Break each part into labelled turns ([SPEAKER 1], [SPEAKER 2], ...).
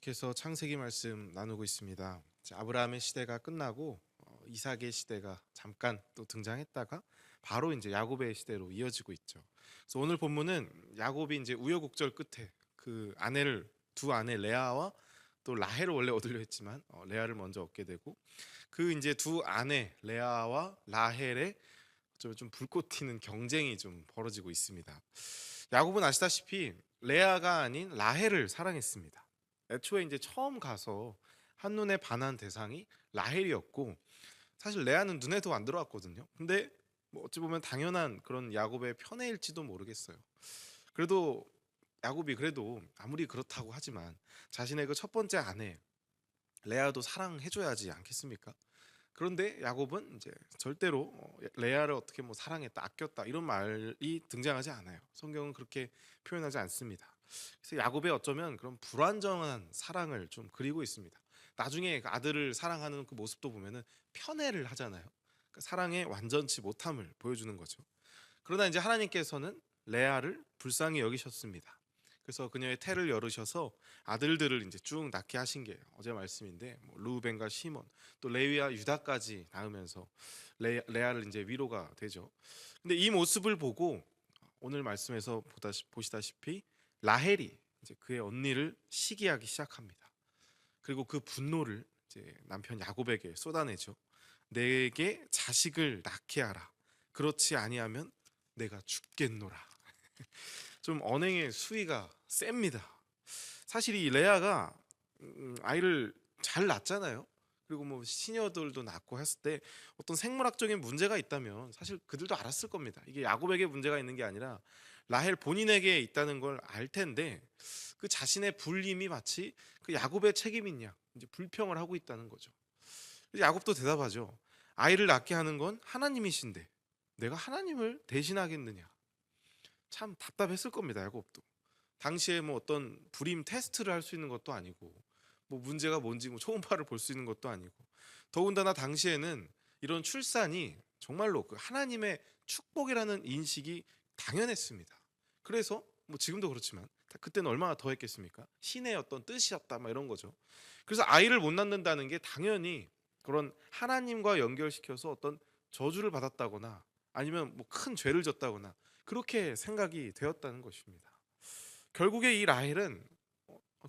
[SPEAKER 1] 계속해서 창세기 말씀 나누고 있습니다. 아브라함의 시대가 끝나고 이삭의 시대가 잠깐 또 등장했다가 바로 이제 야곱의 시대로 이어지고 있죠. 그래서 오늘 본문은 야곱이 이제 우여곡절 끝에 그 아내를 두 아내 레아와 또 라헬을 원래 얻으려 했지만 레아를 먼저 얻게 되고 그 이제 두 아내 레아와 라헬의 좀 불꽃 튀는 경쟁이 좀 벌어지고 있습니다. 야곱은 아시다시피 레아가 아닌 라헬을 사랑했습니다. 애초에 이제 처음 가서 한눈에 반한 대상이 라헬이었고 사실 레아는 눈에도 안 들어왔거든요. 근데 뭐 어찌 보면 당연한 그런 야곱의 편애일지도 모르겠어요. 그래도 야곱이 그래도 아무리 그렇다고 하지만 자신의 그 첫 번째 아내 레아도 사랑해줘야지 않겠습니까? 그런데 야곱은 이제 절대로 레아를 어떻게 뭐 사랑했다, 아꼈다 이런 말이 등장하지 않아요. 성경은 그렇게 표현하지 않습니다. 그래서 야곱의 어쩌면 그런 불완전한 사랑을 좀 그리고 있습니다. 나중에 그 아들을 사랑하는 그 모습도 보면은 편애를 하잖아요. 그러니까 사랑의 완전치 못함을 보여주는 거죠. 그러나 이제 하나님께서는 레아를 불쌍히 여기셨습니다. 그래서 그녀의 태를 열으셔서 아들들을 이제 쭉 낳게 하신 게 어제 말씀인데 뭐 루벤과 시몬 또 레위와 유다까지 낳으면서 레아를 이제 위로가 되죠. 근데 이 모습을 보고 오늘 말씀에서 보시다시피 라헬이 이제 그의 언니를 시기하기 시작합니다. 그리고 그 분노를 이제 남편 야곱에게 쏟아내죠. 내게 자식을 낳게 하라. 그렇지 아니하면 내가 죽겠노라. 좀 언행의 수위가 셉니다. 사실 이 레아가 아이를 잘 낳잖아요. 그리고 뭐 시녀들도 낳고 했을 때 어떤 생물학적인 문제가 있다면 사실 그들도 알았을 겁니다. 이게 야곱에게 문제가 있는 게 아니라 라헬 본인에게 있다는 걸 알 텐데 그 자신의 불임이 마치 그 야곱의 책임인 양 이제 불평을 하고 있다는 거죠. 그래서 야곱도 대답하죠. 아이를 낳게 하는 건 하나님이신데 내가 하나님을 대신하겠느냐. 참 답답했을 겁니다. 야곱도. 당시에 뭐 어떤 불임 테스트를 할 수 있는 것도 아니고 뭐 문제가 뭔지 뭐 초음파를 볼 수 있는 것도 아니고 더군다나 당시에는 이런 출산이 정말로 그 하나님의 축복이라는 인식이 당연했습니다. 그래서 뭐 지금도 그렇지만 그때는 얼마나 더 했겠습니까? 신의 어떤 뜻이었다 막 이런 거죠. 그래서 아이를 못 낳는다는 게 당연히 그런 하나님과 연결시켜서 어떤 저주를 받았다거나 아니면 뭐 큰 죄를 졌다거나 그렇게 생각이 되었다는 것입니다. 결국에 이 라헬은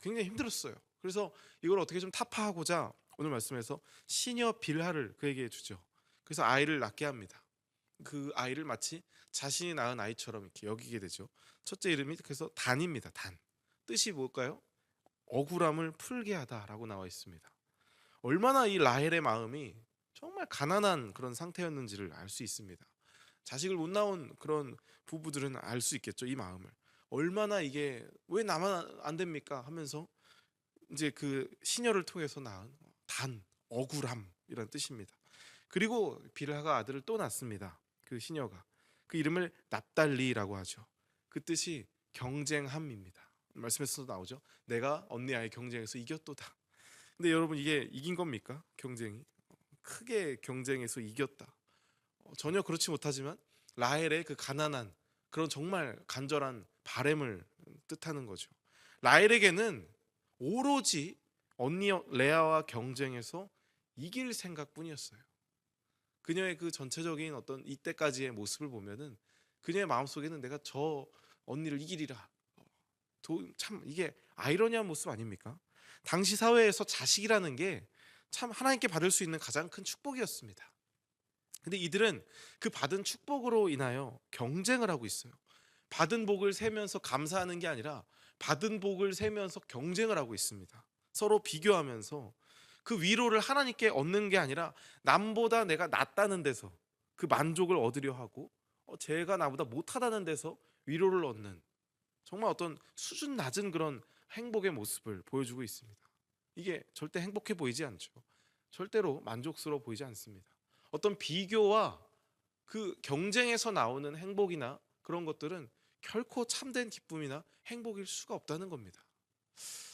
[SPEAKER 1] 굉장히 힘들었어요. 그래서 이걸 어떻게 좀 타파하고자 오늘 말씀에서 시녀 빌하를 그에게 주죠. 그래서 아이를 낳게 합니다. 그 아이를 마치 자신이 낳은 아이처럼 이렇게 여기게 되죠. 첫째 이름이 그래서 단입니다. 단. 뜻이 뭘까요? 억울함을 풀게 하다라고 나와 있습니다. 얼마나 이 라헬의 마음이 정말 가난한 그런 상태였는지를 알 수 있습니다. 자식을 못 낳은 그런 부부들은 알 수 있겠죠. 이 마음을. 얼마나 이게 왜 나만 안 됩니까? 하면서 이제 그 시녀를 통해서 낳은 단 억울함이란 뜻입니다. 그리고 빌하가 아들을 또 낳습니다. 그 시녀가 그 이름을 납달리라고 하죠. 그 뜻이 경쟁함입니다. 말씀에서도 나오죠. 내가 언니 아이 경쟁에서 이겼도다. 근데 여러분 이게 이긴 겁니까? 경쟁이 크게 경쟁에서 이겼다. 전혀 그렇지 못하지만 라헬의 그 가난한 그런 정말 간절한 바램을 뜻하는 거죠. 라헬에게는 오로지 언니 레아와 경쟁해서 이길 생각뿐이었어요. 그녀의 그 전체적인 어떤 이때까지의 모습을 보면은 그녀의 마음속에는 내가 저 언니를 이기리라. 참 이게 아이러니한 모습 아닙니까? 당시 사회에서 자식이라는 게 참 하나님께 받을 수 있는 가장 큰 축복이었습니다. 근데 이들은 그 받은 축복으로 인하여 경쟁을 하고 있어요. 받은 복을 세면서 감사하는 게 아니라 받은 복을 세면서 경쟁을 하고 있습니다. 서로 비교하면서 그 위로를 하나님께 얻는 게 아니라 남보다 내가 낫다는 데서 그 만족을 얻으려 하고 쟤가 나보다 못하다는 데서 위로를 얻는 정말 어떤 수준 낮은 그런 행복의 모습을 보여주고 있습니다. 이게 절대 행복해 보이지 않죠. 절대로 만족스러워 보이지 않습니다. 어떤 비교와 그 경쟁에서 나오는 행복이나 그런 것들은 결코 참된 기쁨이나 행복일 수가 없다는 겁니다.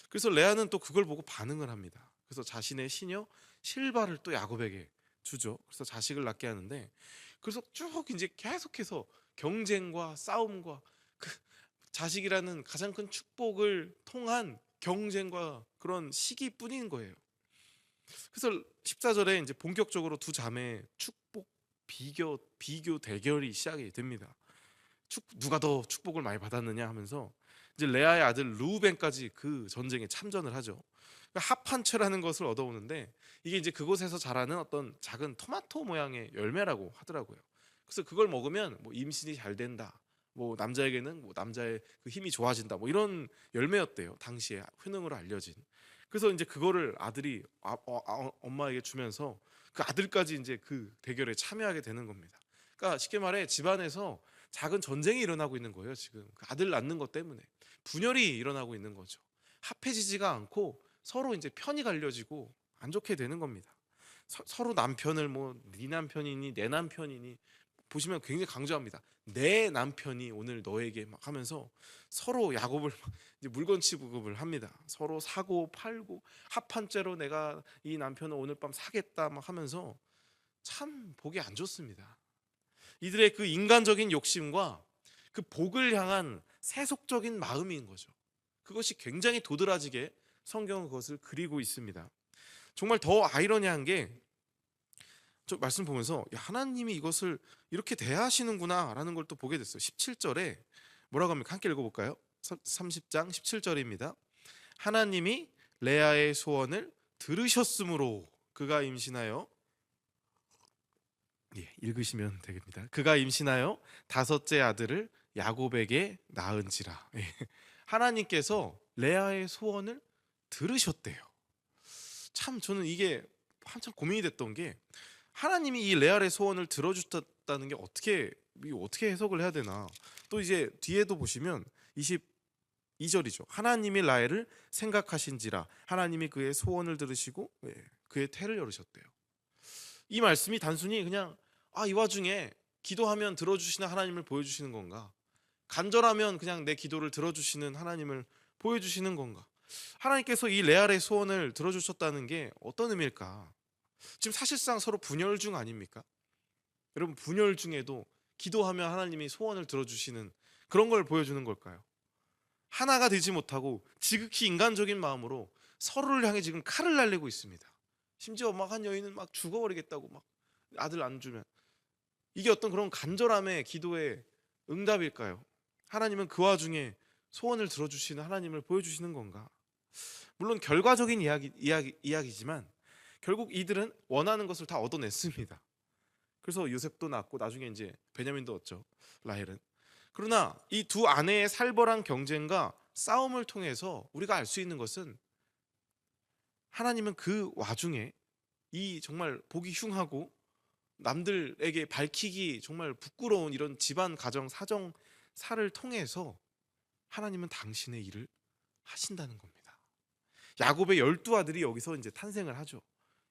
[SPEAKER 1] 그래서 레아는 또 그걸 보고 반응을 합니다. 그래서 자신의 시녀 실바를 또 야곱에게 주죠. 그래서 자식을 낳게 하는데 그래서 쭉 이제 계속해서 경쟁과 싸움과 그 자식이라는 가장 큰 축복을 통한 경쟁과 그런 시기뿐인 거예요. 그래서 14절에 이제 본격적으로 두 자매의 축복 비교 대결이 시작이 됩니다. 누가 더 축복을 많이 받았느냐 하면서 이제 레아의 아들 르우벤까지 그 전쟁에 참전을 하죠. 그러니까 합한채라는 것을 얻어오는데 이게 이제 그곳에서 자라는 어떤 작은 토마토 모양의 열매라고 하더라고요. 그래서 그걸 먹으면 뭐 임신이 잘 된다. 뭐 남자에게는 뭐 남자의 그 힘이 좋아진다. 뭐 이런 열매였대요. 당시에 효능으로 알려진. 그래서 이제 그거를 아들이 엄마에게 주면서 그 아들까지 이제 그 대결에 참여하게 되는 겁니다. 그러니까 쉽게 말해 집안에서 작은 전쟁이 일어나고 있는 거예요. 지금 그 아들 낳는 것 때문에 분열이 일어나고 있는 거죠. 합해지지가 않고 서로 이제 편이 갈려지고 안 좋게 되는 겁니다. 서로 남편을 뭐 네 남편이니 내 남편이니 보시면 굉장히 강조합니다. 내 남편이 오늘 너에게 막 하면서 서로 야곱을 이제 물건 취급을 합니다. 서로 사고 팔고 합한째로 내가 이 남편을 오늘 밤 사겠다 막 하면서 참 보기 안 좋습니다. 이들의 그 인간적인 욕심과 그 복을 향한 세속적인 마음인 거죠. 그것이 굉장히 도드라지게 성경은 그것을 그리고 있습니다. 정말 더 아이러니한 게 저 말씀 보면서 하나님이 이것을 이렇게 대하시는구나 라는 걸 또 보게 됐어요. 17절에 뭐라고 합니까? 함께 읽어볼까요? 30장 17절입니다. 하나님이 레아의 소원을 들으셨으므로 그가 임신하여 읽으시면 되겠습니다. 그가 임신하여 다섯째 아들을 야곱에게 낳은지라. 하나님께서 레아의 소원을 들으셨대요. 참 저는 이게 한참 고민이 됐던 게 하나님이 이 레아의 소원을 들어주셨다는 게 어떻게 해석을 해야 되나. 또 이제 뒤에도 보시면 22절이죠. 하나님이 라헬을 생각하신지라 하나님이 그의 소원을 들으시고 그의 태를 열으셨대요. 이 말씀이 단순히 그냥 이 와중에 기도하면 들어주시는 하나님을 보여주시는 건가? 간절하면 그냥 내 기도를 들어주시는 하나님을 보여주시는 건가? 하나님께서 이 레알의 소원을 들어주셨다는 게 어떤 의미일까? 지금 사실상 서로 분열 중 아닙니까? 여러분 분열 중에도 기도하면 하나님이 소원을 들어주시는 그런 걸 보여주는 걸까요? 하나가 되지 못하고 지극히 인간적인 마음으로 서로를 향해 지금 칼을 날리고 있습니다. 심지어 막 한 여인은 막 죽어버리겠다고 막 아들 안 주면 이게 어떤 그런 간절함의 기도의 응답일까요? 하나님은 그 와중에 소원을 들어주시는 하나님을 보여주시는 건가? 물론 결과적인 이야기지만 결국 이들은 원하는 것을 다 얻어냈습니다. 그래서 요셉도 낳고 나중에 이제 베냐민도 얻죠. 라헬은. 그러나 이 두 아내의 살벌한 경쟁과 싸움을 통해서 우리가 알 수 있는 것은 하나님은 그 와중에 이 정말 보기 흉하고 남들에게 밝히기 정말 부끄러운 이런 집안 가정 사정사를 통해서 하나님은 당신의 일을 하신다는 겁니다. 야곱의 12아들이 여기서 이제 탄생을 하죠.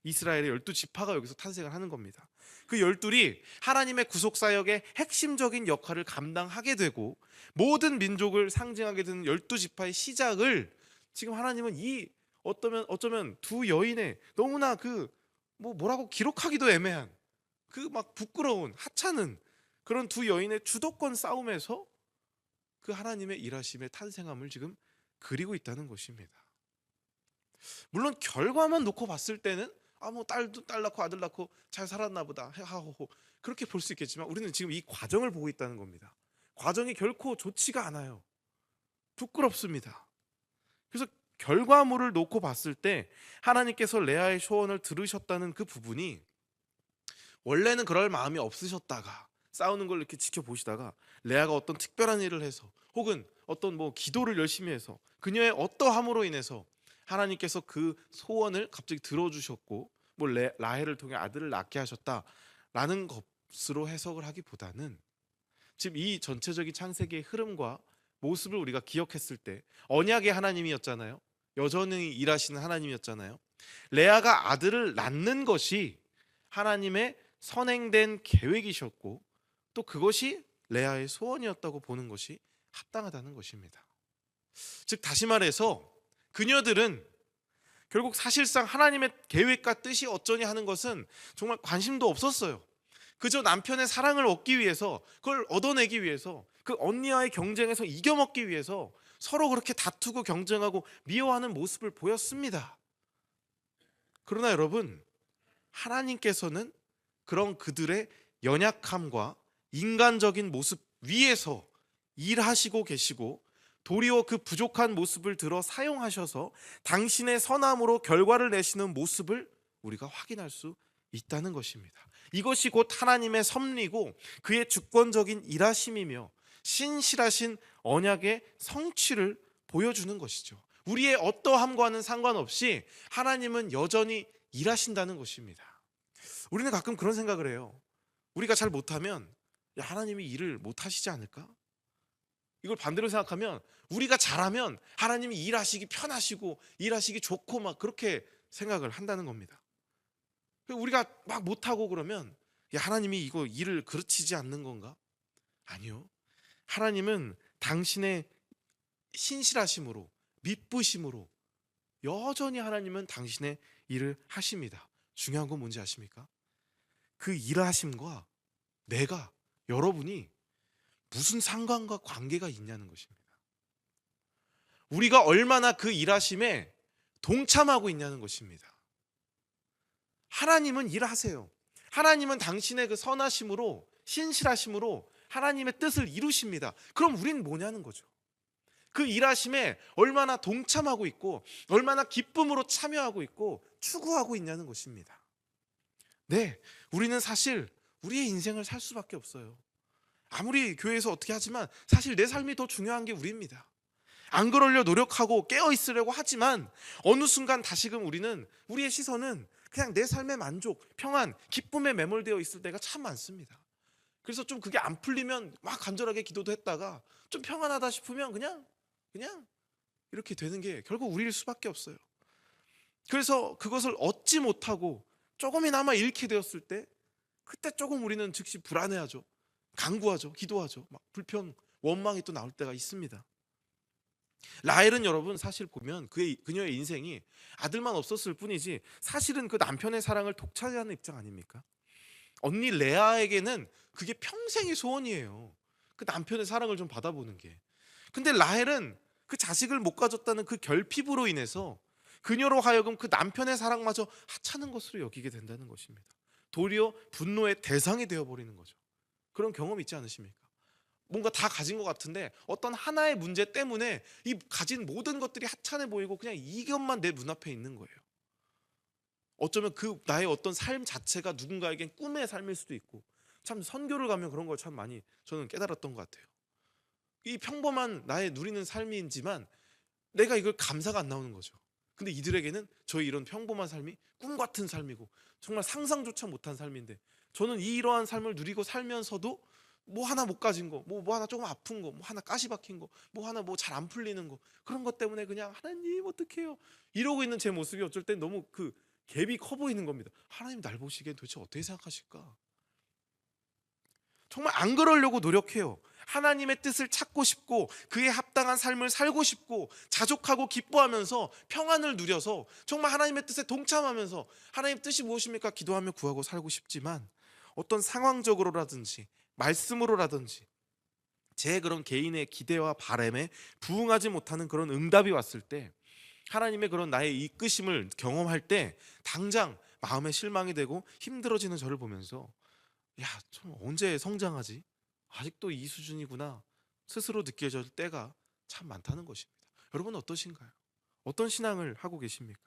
[SPEAKER 1] 이스라엘의 12지파가 여기서 탄생을 하는 겁니다. 그 12이 하나님의 구속사역의 핵심적인 역할을 감당하게 되고 모든 민족을 상징하게 되는 12지파의 시작을 지금 하나님은 이 어쩌면 두 여인의 너무나 그 뭐라고 기록하기도 애매한 그 막 부끄러운 하찮은 그런 두 여인의 주도권 싸움에서 그 하나님의 일하심의 탄생함을 지금 그리고 있다는 것입니다. 물론 결과만 놓고 봤을 때는 딸 낳고 아들 낳고 잘 살았나 보다 하호호 그렇게 볼 수 있겠지만 우리는 지금 이 과정을 보고 있다는 겁니다. 과정이 결코 좋지가 않아요. 부끄럽습니다. 그래서 결과물을 놓고 봤을 때 하나님께서 레아의 소원을 들으셨다는 그 부분이 원래는 그럴 마음이 없으셨다가 싸우는 걸 이렇게 지켜보시다가 레아가 어떤 특별한 일을 해서 혹은 어떤 기도를 열심히 해서 그녀의 어떠함으로 인해서 하나님께서 그 소원을 갑자기 들어주셨고 라헬을 통해 아들을 낳게 하셨다라는 것으로 해석을 하기보다는 지금 이 전체적인 창세기의 흐름과 모습을 우리가 기억했을 때 언약의 하나님이었잖아요. 여전히 일하시는 하나님이었잖아요. 레아가 아들을 낳는 것이 하나님의 선행된 계획이셨고 또 그것이 레아의 소원이었다고 보는 것이 합당하다는 것입니다. 즉 다시 말해서 그녀들은 결국 사실상 하나님의 계획과 뜻이 어쩌니 하는 것은 정말 관심도 없었어요. 그저 남편의 사랑을 얻기 위해서 그걸 얻어내기 위해서 그 언니와의 경쟁에서 이겨먹기 위해서 서로 그렇게 다투고 경쟁하고 미워하는 모습을 보였습니다. 그러나 여러분, 하나님께서는 그런 그들의 연약함과 인간적인 모습 위에서 일하시고 계시고 도리어 그 부족한 모습을 들어 사용하셔서 당신의 선함으로 결과를 내시는 모습을 우리가 확인할 수 있다는 것입니다. 이것이 곧 하나님의 섭리고 그의 주권적인 일하심이며 신실하신 언약의 성취를 보여주는 것이죠. 우리의 어떠함과는 상관없이 하나님은 여전히 일하신다는 것입니다. 우리는 가끔 그런 생각을 해요. 우리가 잘 못하면 하나님이 일을 못하시지 않을까? 이걸 반대로 생각하면 우리가 잘하면 하나님이 일하시기 편하시고 일하시기 좋고 막 그렇게 생각을 한다는 겁니다. 우리가 막 못하고 그러면 하나님이 이거 일을 그르치지 않는 건가? 아니요. 하나님은 당신의 신실하심으로 믿부심으로 여전히 하나님은 당신의 일을 하십니다. 중요한 건 뭔지 아십니까? 그 일하심과 내가, 여러분이 무슨 상관과 관계가 있냐는 것입니다. 우리가 얼마나 그 일하심에 동참하고 있냐는 것입니다. 하나님은 일하세요. 하나님은 당신의 그 선하심으로, 신실하심으로 하나님의 뜻을 이루십니다. 그럼 우리는 뭐냐는 거죠. 그 일하심에 얼마나 동참하고 있고 얼마나 기쁨으로 참여하고 있고 추구하고 있냐는 것입니다. 네, 우리는 사실 우리의 인생을 살 수밖에 없어요. 아무리 교회에서 어떻게 하지만 사실 내 삶이 더 중요한 게 우리입니다. 안 그러려 노력하고 깨어 있으려고 하지만 어느 순간 다시금 우리의 시선은 그냥 내 삶의 만족, 평안, 기쁨에 매몰되어 있을 때가 참 많습니다. 그래서 좀 그게 안 풀리면 막 간절하게 기도도 했다가 좀 평안하다 싶으면 그냥 이렇게 되는 게 결국 우리일 수밖에 없어요. 그래서 그것을 얻지 못하고 조금이나마 잃게 되었을 때 그때 조금 우리는 즉시 불안해하죠. 간구하죠. 기도하죠. 막 불평, 원망이 또 나올 때가 있습니다. 라헬은 여러분 사실 보면 그녀의 인생이 아들만 없었을 뿐이지 사실은 그 남편의 사랑을 독차지하는 입장 아닙니까? 언니 레아에게는 그게 평생의 소원이에요. 그 남편의 사랑을 좀 받아보는 게. 근데 라헬은 그 자식을 못 가졌다는 그 결핍으로 인해서 그녀로 하여금 그 남편의 사랑마저 하찮은 것으로 여기게 된다는 것입니다. 도리어 분노의 대상이 되어버리는 거죠. 그런 경험 있지 않으십니까? 뭔가 다 가진 것 같은데 어떤 하나의 문제 때문에 이 가진 모든 것들이 하찮아 보이고 그냥 이것만 내 눈앞에 있는 거예요. 어쩌면 그 나의 어떤 삶 자체가 누군가에겐 꿈의 삶일 수도 있고, 참 선교를 가면 그런 걸 참 많이 저는 깨달았던 것 같아요. 이 평범한 나의 누리는 삶이지만 내가 이걸 감사가 안 나오는 거죠. 근데 이들에게는 저희 이런 평범한 삶이 꿈 같은 삶이고 정말 상상조차 못한 삶인데 저는 이러한 삶을 누리고 살면서도 뭐 하나 못 가진 거, 뭐 하나 조금 아픈 거, 뭐 하나 가시 박힌 거, 뭐 하나 뭐 잘 안 풀리는 거, 그런 것 때문에 그냥 하나님 어떡해요 이러고 있는 제 모습이 어쩔 땐 너무 그 갭이 커 보이는 겁니다. 하나님 날 보시기엔 도대체 어떻게 생각하실까? 정말 안 그러려고 노력해요. 하나님의 뜻을 찾고 싶고 그에 합당한 삶을 살고 싶고 자족하고 기뻐하면서 평안을 누려서 정말 하나님의 뜻에 동참하면서 하나님 뜻이 무엇입니까? 기도하며 구하고 살고 싶지만 어떤 상황적으로라든지 말씀으로라든지 제 그런 개인의 기대와 바람에 부응하지 못하는 그런 응답이 왔을 때 하나님의 그런 나의 이끄심을 경험할 때 당장 마음에 실망이 되고 힘들어지는 저를 보면서 야, 좀 언제 성장하지? 아직도 이 수준이구나 스스로 느껴질 때가 참 많다는 것입니다. 여러분은 어떠신가요? 어떤 신앙을 하고 계십니까?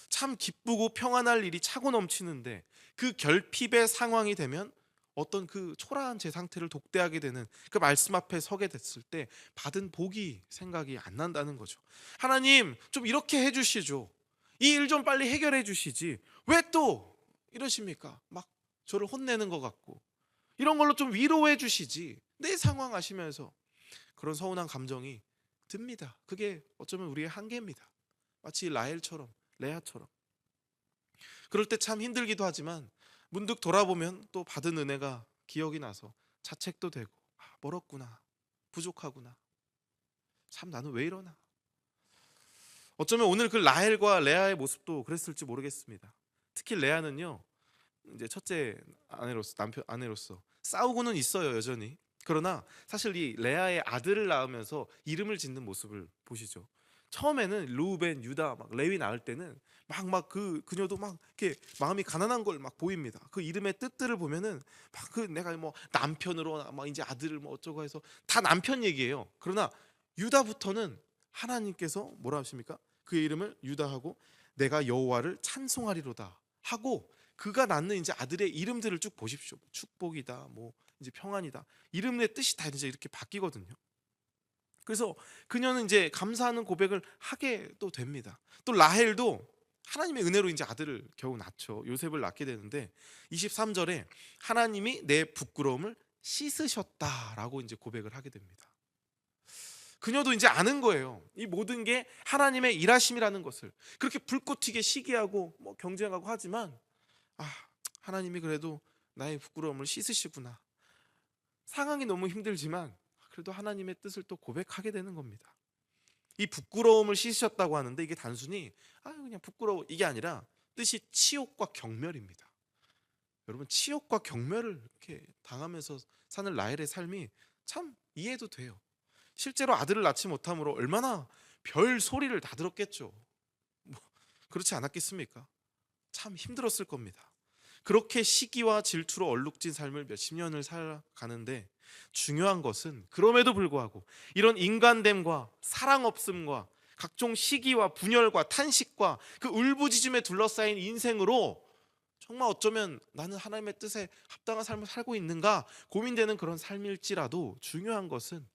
[SPEAKER 1] 참 기쁘고 평안할 일이 차고 넘치는데 그 결핍의 상황이 되면 어떤 그 초라한 제 상태를 독대하게 되는 그 말씀 앞에 서게 됐을 때 받은 복이 생각이 안 난다는 거죠. 하나님 좀 이렇게 해주시죠. 이 일 좀 빨리 해결해 주시지 왜 또 이러십니까? 막 저를 혼내는 것 같고 이런 걸로 좀 위로해 주시지 내 상황 아시면서 그런 서운한 감정이 듭니다. 그게 어쩌면 우리의 한계입니다. 마치 라헬처럼 레아처럼 그럴 때 참 힘들기도 하지만 문득 돌아보면 또 받은 은혜가 기억이 나서 자책도 되고 멀었구나 부족하구나 참 나는 왜 이러나. 어쩌면 오늘 그 라헬과 레아의 모습도 그랬을지 모르겠습니다. 특히 레아는요 이제 첫째 아내로서 남편 아내로서 싸우고는 있어요 여전히. 그러나 사실 이 레아의 아들을 낳으면서 이름을 짓는 모습을 보시죠. 처음에는 루벤, 유다, 막 레위 낳을 때는 막 그녀도 막 이렇게 마음이 가난한 걸 막 보입니다. 그 이름의 뜻들을 보면은 막 그 내가 뭐 남편으로 막 이제 아들을 뭐 어쩌고 해서 다 남편 얘기예요. 그러나 유다부터는 하나님께서 뭐라 하십니까? 그의 이름을 유다하고 내가 여호와를 찬송하리로다 하고, 그가 낳는 이제 아들의 이름들을 쭉 보십시오. 축복이다, 뭐 이제 평안이다, 이름의 뜻이 다 이제 이렇게 바뀌거든요. 그래서 그녀는 이제 감사하는 고백을 하게 또 됩니다. 또 라헬도 하나님의 은혜로 이제 아들을 겨우 낳죠. 요셉을 낳게 되는데 23절에 하나님이 내 부끄러움을 씻으셨다라고 이제 고백을 하게 됩니다. 그녀도 이제 아는 거예요. 이 모든 게 하나님의 일하심이라는 것을. 그렇게 불꽃 튀게 시기하고 뭐 경쟁하고 하지만 하나님이 그래도 나의 부끄러움을 씻으시구나. 상황이 너무 힘들지만 그래도 하나님의 뜻을 또 고백하게 되는 겁니다. 이 부끄러움을 씻으셨다고 하는데 이게 단순히 그냥 부끄러워 이게 아니라 뜻이 치욕과 경멸입니다. 여러분, 치욕과 경멸을 이렇게 당하면서 사는 라헬의 삶이 참 이해도 돼요. 실제로 아들을 낳지 못함으로 얼마나 별 소리를 다 들었겠죠. 뭐 그렇지 않았겠습니까? 참 힘들었을 겁니다. 그렇게 시기와 질투로 얼룩진 삶을 몇십 년을 살아가는데 중요한 것은 그럼에도 불구하고 이런 인간됨과 사랑 없음과 각종 시기와 분열과 탄식과 그 울부짖음에 둘러싸인 인생으로 정말 어쩌면 나는 하나님의 뜻에 합당한 삶을 살고 있는가 고민되는 그런 삶일지라도 중요한 것은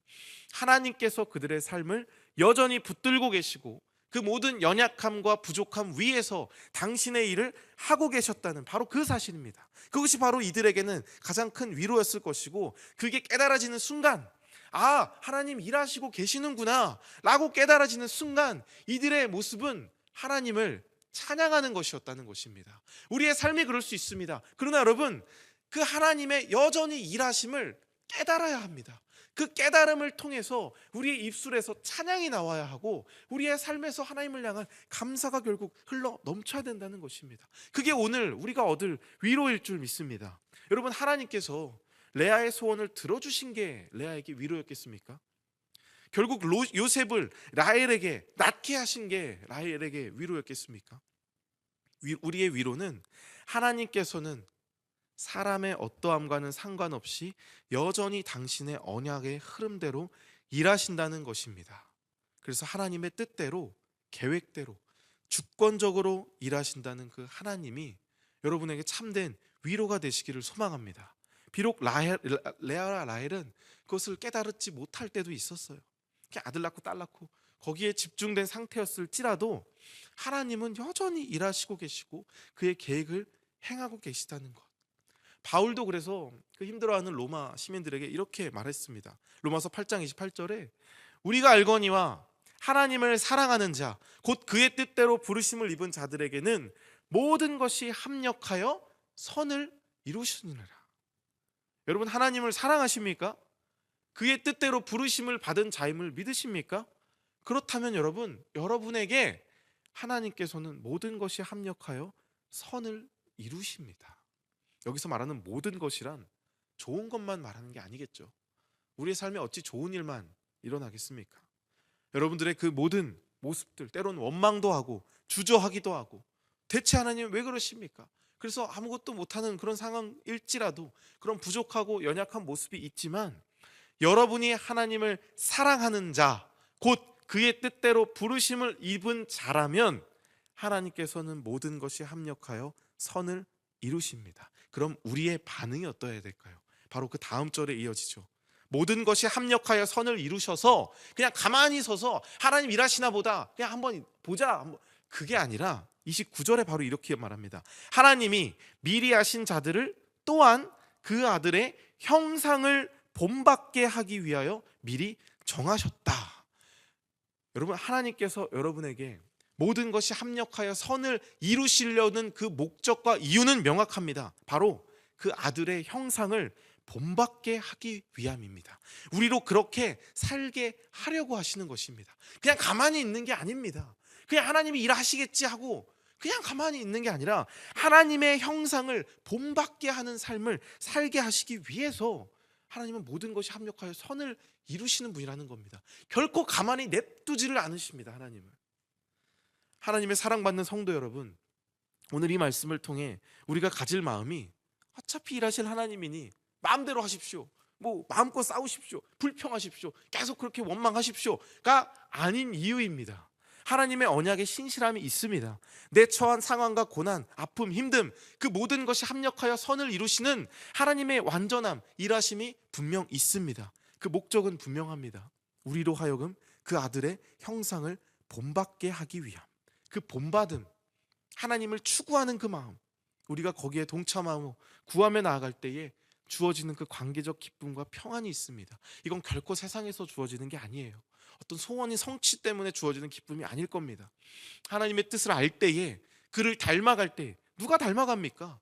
[SPEAKER 1] 하나님께서 그들의 삶을 여전히 붙들고 계시고 그 모든 연약함과 부족함 위에서 당신의 일을 하고 계셨다는 바로 그 사실입니다. 그것이 바로 이들에게는 가장 큰 위로였을 것이고, 그게 깨달아지는 순간 하나님 일하시고 계시는구나 라고 깨달아지는 순간 이들의 모습은 하나님을 찬양하는 것이었다는 것입니다. 우리의 삶이 그럴 수 있습니다. 그러나 여러분, 그 하나님의 여전히 일하심을 깨달아야 합니다. 그 깨달음을 통해서 우리의 입술에서 찬양이 나와야 하고 우리의 삶에서 하나님을 향한 감사가 결국 흘러 넘쳐야 된다는 것입니다. 그게 오늘 우리가 얻을 위로일 줄 믿습니다. 여러분, 하나님께서 레아의 소원을 들어주신 게 레아에게 위로였겠습니까? 결국 요셉을 라헬에게 낳게 하신 게 라헬에게 위로였겠습니까? 우리의 위로는 하나님께서는 사람의 어떠함과는 상관없이 여전히 당신의 언약의 흐름대로 일하신다는 것입니다. 그래서 하나님의 뜻대로, 계획대로, 주권적으로 일하신다는 그 하나님이 여러분에게 참된 위로가 되시기를 소망합니다. 비록 레아와 라헬은 그것을 깨달지 못할 때도 있었어요. 아들 낳고 딸 낳고 거기에 집중된 상태였을지라도 하나님은 여전히 일하시고 계시고 그의 계획을 행하고 계시다는 것. 바울도 그래서 그 힘들어하는 로마 시민들에게 이렇게 말했습니다. 로마서 8장 28절에 우리가 알거니와 하나님을 사랑하는 자 곧 그의 뜻대로 부르심을 입은 자들에게는 모든 것이 합력하여 선을 이루시느니라. 여러분, 하나님을 사랑하십니까? 그의 뜻대로 부르심을 받은 자임을 믿으십니까? 그렇다면 여러분에게 하나님께서는 모든 것이 합력하여 선을 이루십니다. 여기서 말하는 모든 것이란 좋은 것만 말하는 게 아니겠죠. 우리의 삶에 어찌 좋은 일만 일어나겠습니까? 여러분들의 그 모든 모습들, 때로는 원망도 하고 주저하기도 하고 대체 하나님 왜 그러십니까? 그래서 아무것도 못하는 그런 상황일지라도 그런 부족하고 연약한 모습이 있지만 여러분이 하나님을 사랑하는 자, 곧 그의 뜻대로 부르심을 입은 자라면 하나님께서는 모든 것이 합력하여 선을 이루십니다. 그럼 우리의 반응이 어떠해야 될까요? 바로 그 다음 절에 이어지죠. 모든 것이 합력하여 선을 이루셔서 그냥 가만히 서서 하나님 일하시나 보다 그냥 한번 보자, 그게 아니라 29절에 바로 이렇게 말합니다. 하나님이 미리 하신 자들을 또한 그 아들의 형상을 본받게 하기 위하여 미리 정하셨다. 여러분, 하나님께서 여러분에게 모든 것이 합력하여 선을 이루시려는 그 목적과 이유는 명확합니다. 바로 그 아들의 형상을 본받게 하기 위함입니다. 우리로 그렇게 살게 하려고 하시는 것입니다. 그냥 가만히 있는 게 아닙니다. 그냥 하나님이 일하시겠지 하고 그냥 가만히 있는 게 아니라 하나님의 형상을 본받게 하는 삶을 살게 하시기 위해서 하나님은 모든 것이 합력하여 선을 이루시는 분이라는 겁니다. 결코 가만히 냅두지를 않으십니다. 하나님의 사랑받는 성도 여러분, 오늘 이 말씀을 통해 우리가 가질 마음이 어차피 일하실 하나님이니 마음대로 하십시오, 뭐 마음껏 싸우십시오, 불평하십시오, 계속 그렇게 원망하십시오가 아닌 이유입니다. 하나님의 언약에 신실함이 있습니다. 내 처한 상황과 고난, 아픔, 힘듦, 그 모든 것이 합력하여 선을 이루시는 하나님의 완전함, 일하심이 분명 있습니다. 그 목적은 분명합니다. 우리로 하여금 그 아들의 형상을 본받게 하기 위함. 그 본받음, 하나님을 추구하는 그 마음, 우리가 거기에 동참하고 구하며 나아갈 때에 주어지는 그 관계적 기쁨과 평안이 있습니다. 이건 결코 세상에서 주어지는 게 아니에요. 어떤 소원이 성취 때문에 주어지는 기쁨이 아닐 겁니다. 하나님의 뜻을 알 때에, 그를 닮아갈 때, 누가 닮아갑니까?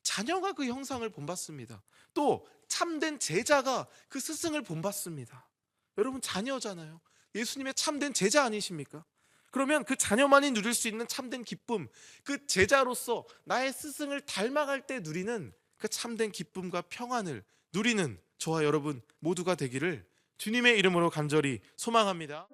[SPEAKER 1] 자녀가 그 형상을 본받습니다. 또 참된 제자가 그 스승을 본받습니다. 여러분 자녀잖아요. 예수님의 참된 제자 아니십니까? 그러면 그 자녀만이 누릴 수 있는 참된 기쁨, 그 제자로서 나의 스승을 닮아갈 때 누리는 그 참된 기쁨과 평안을 누리는 저와 여러분 모두가 되기를 주님의 이름으로 간절히 소망합니다.